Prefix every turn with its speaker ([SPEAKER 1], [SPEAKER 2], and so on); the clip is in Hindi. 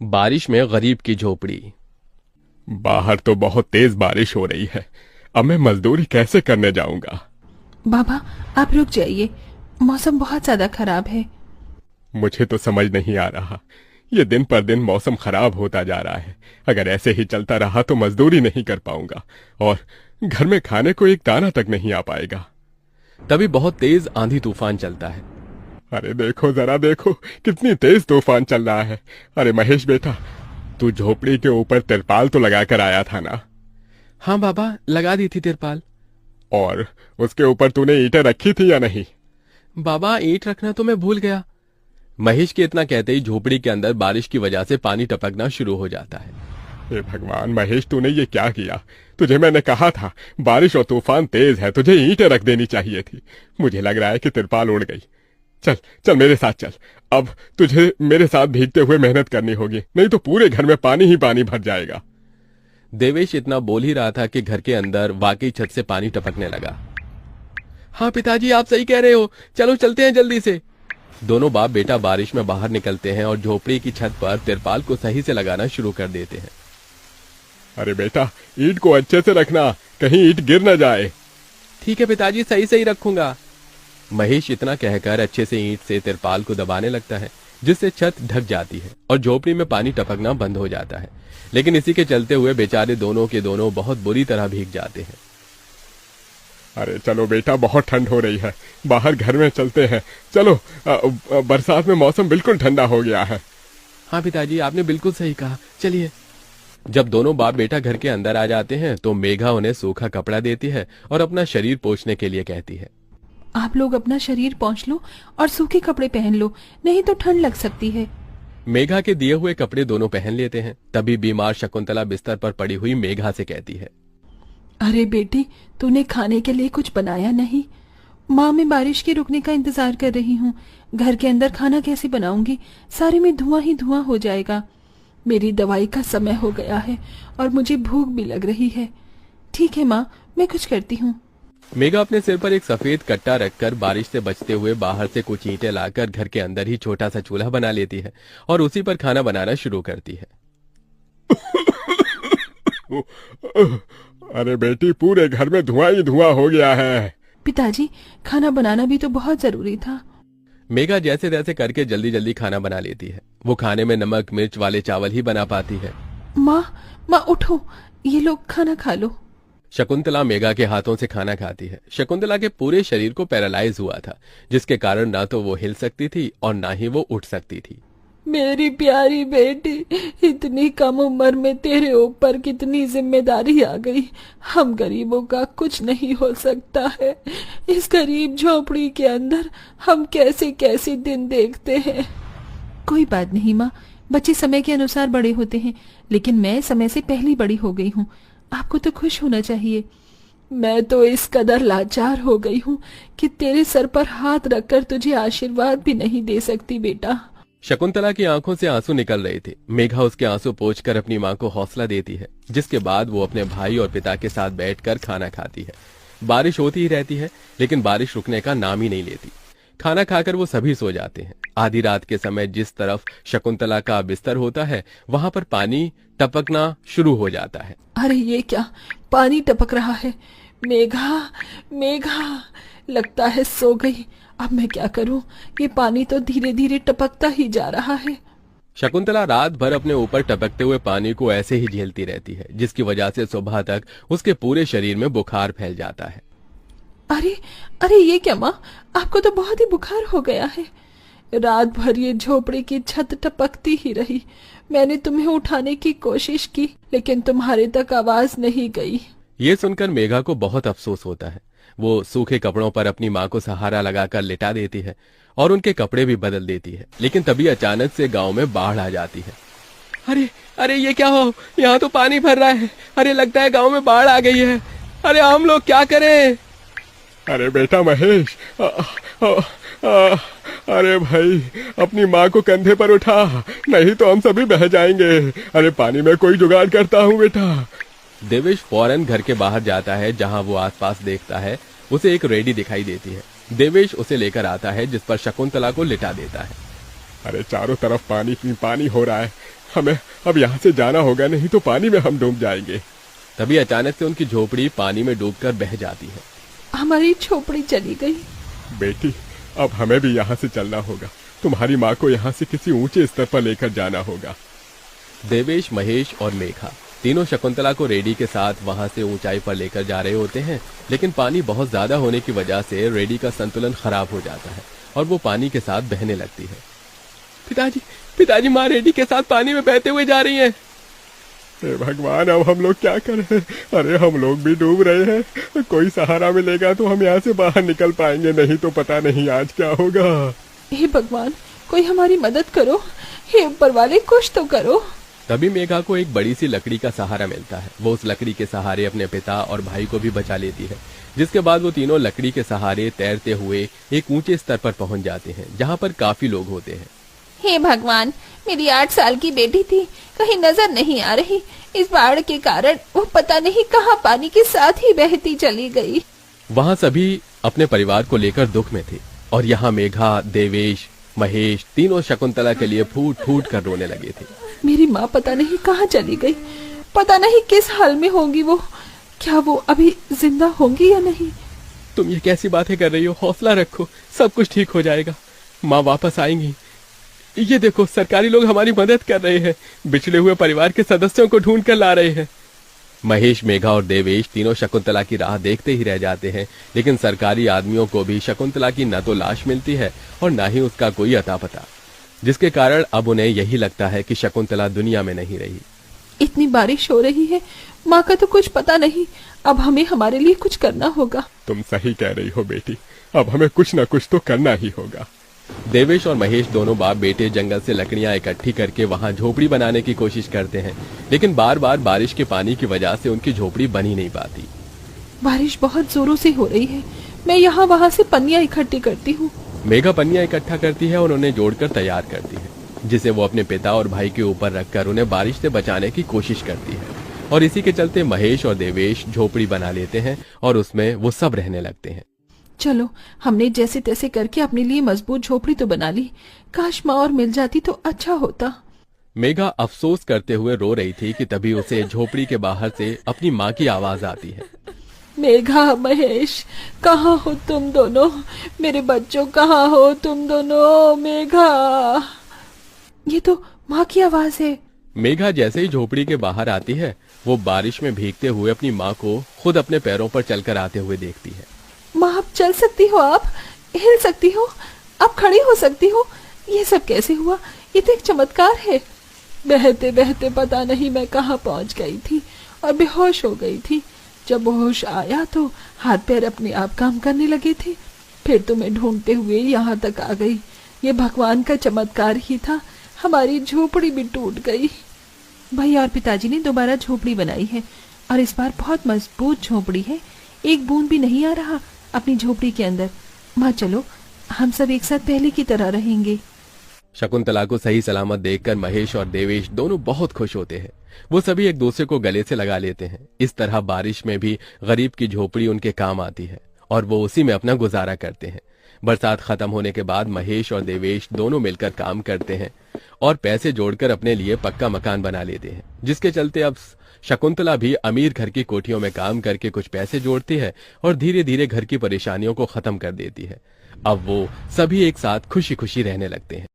[SPEAKER 1] बारिश में गरीब की झोपड़ी।
[SPEAKER 2] बाहर तो बहुत तेज बारिश हो रही है। अब मैं मजदूरी कैसे करने जाऊंगा?
[SPEAKER 3] बाबा, आप रुक जाइए, मौसम बहुत ज्यादा खराब है।
[SPEAKER 2] मुझे तो समझ नहीं आ रहा। ये दिन पर दिन मौसम खराब होता जा रहा है। अगर ऐसे ही चलता रहा तो मजदूरी नहीं कर पाऊंगा और घर में खाने को एक दाना तक नहीं आ पाएगा।
[SPEAKER 1] तभी बहुत तेज आंधी तूफान चलता है।
[SPEAKER 2] अरे देखो, जरा देखो, कितनी तेज तूफान चल रहा है। अरे महेश बेटा, तू झोपड़ी के ऊपर तिरपाल तो लगा कर आया था ना?
[SPEAKER 1] हाँ बाबा, लगा दी थी तिरपाल।
[SPEAKER 2] और उसके ऊपर तूने ईंटें रखी थी या नहीं?
[SPEAKER 1] बाबा, ईंट रखना तो मैं भूल गया। महेश के इतना कहते ही झोपड़ी के अंदर बारिश की वजह से पानी टपकना शुरू हो जाता है।
[SPEAKER 2] हे भगवान महेश, तूने ये क्या किया? तुझे मैंने कहा था बारिश और तूफान तेज है, तुझे ईंटें रख देनी चाहिए थी। मुझे लग रहा है कि तिरपाल उड़ गई। चल चल मेरे साथ चल। अब तुझे मेरे साथ भीगते हुए मेहनत करनी होगी, नहीं तो पूरे घर में पानी ही पानी भर जाएगा।
[SPEAKER 1] देवेश इतना बोल ही रहा था कि घर के अंदर वाकई छत से पानी टपकने लगा। हाँ पिताजी, आप सही कह रहे हो, चलो चलते हैं जल्दी से। दोनों बाप बेटा बारिश में बाहर निकलते हैं और झोपड़ी की छत पर तिरपाल को सही से लगाना शुरू कर देते हैं।
[SPEAKER 2] अरे बेटा, ईंट को अच्छे से रखना, कहीं ईंट गिर न जाए।
[SPEAKER 1] ठीक है पिताजी, सही सही रखूंगा। महेश इतना कहकर अच्छे से ईंट से तिरपाल को दबाने लगता है, जिससे छत ढक जाती है और झोपड़ी में पानी टपकना बंद हो जाता है। लेकिन इसी के चलते हुए बेचारे दोनों के दोनों बहुत बुरी तरह भीग जाते हैं।
[SPEAKER 2] अरे चलो बेटा, बहुत ठंड हो रही है, बाहर घर में चलते हैं। चलो, बरसात में मौसम बिल्कुल ठंडा हो गया है।
[SPEAKER 1] हाँ पिताजी, आपने बिल्कुल सही कहा, चलिए। जब दोनों बाप बेटा घर के अंदर आ जाते हैं तो मेघा उन्हें सूखा कपड़ा देती है और अपना शरीर पोंछने के लिए कहती है।
[SPEAKER 3] आप लोग अपना शरीर पोंछ लो और सूखे कपड़े पहन लो, नहीं तो ठंड लग सकती है।
[SPEAKER 1] मेघा के दिए हुए कपड़े दोनों पहन लेते हैं। तभी बीमार शकुंतला बिस्तर पर पड़ी हुई मेघा से कहती है,
[SPEAKER 3] अरे बेटी, तूने खाने के लिए कुछ बनाया नहीं? माँ, मैं बारिश के रुकने का इंतजार कर रही हूँ। घर के अंदर खाना कैसे बनाऊंगी? सारे में धुआं ही धुआं हो जाएगा। मेरी दवाई का समय हो गया है और मुझे भूख भी लग रही है। ठीक है माँ, मैं कुछ करती हूँ।
[SPEAKER 1] मेघा अपने सिर पर एक सफेद कट्टा रखकर बारिश से बचते हुए बाहर से कुछ ईंटें लाकर घर के अंदर ही छोटा सा चूल्हा बना लेती है और उसी पर खाना बनाना शुरू करती है।
[SPEAKER 2] अरे बेटी, पूरे घर में धुआं ही धुआं हो गया है।
[SPEAKER 3] पिताजी, खाना बनाना भी तो बहुत जरूरी था।
[SPEAKER 1] मेघा जैसे तैसे करके जल्दी जल्दी खाना बना लेती है। वो खाने में नमक मिर्च वाले चावल ही बना पाती है।
[SPEAKER 3] माँ, माँ उठो, ये लोग खाना खा लो।
[SPEAKER 1] शकुंतला मेघा के हाथों से खाना खाती है। शकुंतला के पूरे शरीर को पैरालाइज हुआ था, जिसके कारण ना तो वो हिल सकती थी और ना ही वो उठ सकती थी।
[SPEAKER 3] मेरी प्यारी बेटी, इतनी कम उम्र में तेरे ऊपर कितनी जिम्मेदारी आ गई। हम गरीबों का कुछ नहीं हो सकता है। इस गरीब झोपड़ी के अंदर हम कैसे कैसे दिन देखते हैं। कोई बात नहीं माँ, बच्चे समय के अनुसार बड़े होते हैं, लेकिन मैं समय से पहले बड़ी हो गई हूँ। आपको तो खुश होना चाहिए। मैं तो इस कदर लाचार हो गई हूँ कि तेरे सर पर हाथ रखकर तुझे आशीर्वाद भी नहीं दे सकती बेटा।
[SPEAKER 1] शकुंतला की आंखों से आंसू निकल रहे थे। मेघा उसके आंसू पोंछकर अपनी माँ को हौसला देती है, जिसके बाद वो अपने भाई और पिता के साथ बैठकर खाना खाती है। बारिश होती ही रहती है, लेकिन बारिश रुकने का नाम ही नहीं लेती। खाना खाकर वो सभी सो जाते हैं। आधी रात के समय जिस तरफ शकुंतला का बिस्तर होता है, वहां पर पानी टपकना शुरू हो जाता है।
[SPEAKER 3] अरे ये क्या, पानी टपक रहा है। मेघा, मेघा, लगता है सो गई। अब मैं क्या करूं? ये पानी तो धीरे धीरे टपकता ही जा रहा है।
[SPEAKER 1] शकुंतला रात भर अपने ऊपर टपकते हुए पानी को ऐसे ही झेलती रहती है, जिसकी वजह से सुबह तक उसके पूरे शरीर में बुखार फैल जाता है।
[SPEAKER 3] अरे अरे ये क्या माँ, आपको तो बहुत ही बुखार हो गया है। रात भर ये झोपड़ी की छत टपकती ही रही। मैंने तुम्हें उठाने की कोशिश की, लेकिन तुम्हारे तक आवाज नहीं गई।
[SPEAKER 1] ये सुनकर मेघा को बहुत अफसोस होता है। वो सूखे कपड़ों पर अपनी माँ को सहारा लगाकर लिटा देती है और उनके कपड़े भी बदल देती है। लेकिन तभी अचानक से गांव में बाढ़ आ जाती है। अरे अरे ये क्या हो, यहाँ तो पानी भर रहा है। अरे लगता है गांव में बाढ़ आ गई है। अरे हम लोग क्या करें?
[SPEAKER 2] अरे बेटा महेश, अरे भाई, अपनी माँ को कंधे पर उठा, नहीं तो हम सभी बह जाएंगे। अरे पानी में कोई जुगाड़ करता हूँ बेटा।
[SPEAKER 1] देवेश फौरन घर के बाहर जाता है। जहां वो आसपास देखता है, उसे एक रेडी दिखाई देती है। देवेश उसे लेकर आता है, जिस पर शकुंतला को लिटा देता है।
[SPEAKER 2] अरे चारों तरफ पानी ही पानी हो रहा है। हमें अब यहाँ से जाना होगा, नहीं तो पानी में हम डूब जाएंगे।
[SPEAKER 1] तभी अचानक से उनकी झोपड़ी पानी में डूबकर बह जाती है।
[SPEAKER 3] हमारी झोपड़ी चली गई।
[SPEAKER 2] बेटी, अब हमें भी यहाँ से चलना होगा। तुम्हारी माँ को यहाँ से किसी ऊंचे स्तर पर लेकर जाना होगा।
[SPEAKER 1] देवेश, महेश और मेघा तीनों शकुंतला को रेडी के साथ वहां से ऊंचाई पर लेकर जा रहे होते हैं, लेकिन पानी बहुत ज्यादा होने की वजह से रेडी का संतुलन खराब हो जाता है और वो पानी के साथ बहने लगती है। पिताजी, पिताजी, माँ रेडी के साथ पानी में बहते हुए जा रही हैं।
[SPEAKER 2] हे भगवान, अब हम लोग क्या करें? अरे हम लोग भी डूब रहे हैं। कोई सहारा मिलेगा तो हम यहाँ से बाहर निकल पाएंगे, नहीं तो पता नहीं आज क्या होगा।
[SPEAKER 3] हे भगवान, कोई हमारी मदद करो। हे ऊपर वाले, कुछ तो करो।
[SPEAKER 1] तभी मेघा को एक बड़ी सी लकड़ी का सहारा मिलता है। वो उस लकड़ी के सहारे अपने पिता और भाई को भी बचा लेती है, जिसके बाद वो तीनों लकड़ी के सहारे तैरते हुए एक ऊंचे स्तर पर पहुंच जाते हैं, जहां पर काफी लोग होते हैं।
[SPEAKER 3] हे भगवान, मेरी 8 साल की बेटी थी, कहीं नजर नहीं आ रही। इस बाढ़ के कारण वो पता नहीं कहां पानी के साथ ही बहती चली गई।
[SPEAKER 1] वहां सभी अपने परिवार को लेकर दुख में थे और यहाँ मेघा, देवेश, महेश तीनों शकुंतला के लिए फूट फूट कर रोने लगे थे।
[SPEAKER 3] मेरी माँ पता नहीं कहाँ चली गई, पता नहीं किस हाल में होगी वो। क्या वो अभी जिंदा होंगी या नहीं?
[SPEAKER 1] तुम ये कैसी बातें कर रही हो? हौसला रखो, सब कुछ ठीक हो जाएगा। माँ वापस आएंगी। ये देखो, सरकारी लोग हमारी मदद कर रहे हैं, बिछड़े हुए परिवार के सदस्यों को ढूंढ कर ला रहे हैं। महेश, मेघा और देवेश तीनों शकुंतला की राह देखते ही रह जाते हैं, लेकिन सरकारी आदमियों को भी शकुंतला की न तो लाश मिलती है और न ही उसका कोई अता पता, जिसके कारण अब उन्हें यही लगता है कि शकुंतला दुनिया में नहीं रही।
[SPEAKER 3] इतनी बारिश हो रही है, माँ का तो कुछ पता नहीं। अब हमें हमारे लिए कुछ करना होगा।
[SPEAKER 2] तुम सही कह रही हो बेटी, अब हमें कुछ न कुछ तो करना ही होगा।
[SPEAKER 1] देवेश और महेश दोनों बाप बेटे जंगल से लकड़ियां इकट्ठी करके वहां झोपड़ी बनाने की कोशिश करते हैं, लेकिन बार बार बारिश के पानी की वजह से उनकी झोपड़ी बन ही नहीं पाती।
[SPEAKER 3] बारिश बहुत जोरों से हो रही है, मैं यहाँ वहाँ से पन्नियाँ इकट्ठी करती हूँ।
[SPEAKER 1] मेघा पन्नियां इकट्ठा करती है और उन्हें जोड़कर तैयार करती है, जिसे वो अपने पिता और भाई के ऊपर रखकर उन्हें बारिश से बचाने की कोशिश करती है। और इसी के चलते महेश और देवेश झोपड़ी बना लेते हैं और उसमें वो सब रहने लगते हैं।
[SPEAKER 3] चलो, हमने जैसे तैसे करके अपने लिए मजबूत झोपड़ी तो बना ली। काश माँ और मिल जाती तो अच्छा होता।
[SPEAKER 1] मेघा अफसोस करते हुए रो रही थी कि तभी उसे झोपड़ी के बाहर से अपनी माँ की आवाज आती है।
[SPEAKER 3] मेघा, महेश, कहाँ हो तुम दोनों? मेरे बच्चों, कहाँ हो तुम दोनों? मेघा, ये तो माँ की आवाज है।
[SPEAKER 1] मेघा जैसे ही झोपड़ी के बाहर आती है, वो बारिश में भीगते हुए अपनी माँ को खुद अपने पैरों पर चलकर आते हुए देखती है।
[SPEAKER 3] माँ, आप चल सकती हो, आप हिल सकती हो, आप खड़ी हो सकती हो। ये सब कैसे हुआ? ये तो एक चमत्कार है। बहते बहते पता नहीं मैं कहाँ पहुँच गई थी और बेहोश हो गई थी। जब होश आया तो हाथ पैर अपने आप काम करने लगे थे। फिर तुम्हें ढूंढते हुए यहाँ तक आ गई। ये भगवान का चमत्कार ही था। हमारी झोपड़ी भी टूट गई। भाई और पिताजी ने दोबारा झोपड़ी बनाई है और इस बार बहुत मजबूत झोपड़ी है। एक बूंद भी नहीं आ रहा अपनी झोपड़ी के अंदर। माँ, चलो हम सब एक साथ पहले की तरह रहेंगे।
[SPEAKER 1] शकुंतला को सही सलामत देखकर महेश और देवेश दोनों बहुत खुश होते हैं। वो सभी एक दूसरे को गले से लगा लेते हैं। इस तरह बारिश में भी गरीब की झोपड़ी उनके काम आती है और वो उसी में अपना गुजारा करते हैं। बरसात खत्म होने के बाद महेश और देवेश दोनों मिलकर काम करते हैं और पैसे जोड़कर अपने लिए पक्का मकान बना लेते हैं, जिसके चलते अब शकुंतला भी अमीर घर की कोठियों में काम करके कुछ पैसे जोड़ती है और धीरे धीरे घर की परेशानियों को खत्म कर देती है। अब वो सभी एक साथ खुशी खुशी रहने लगते हैं।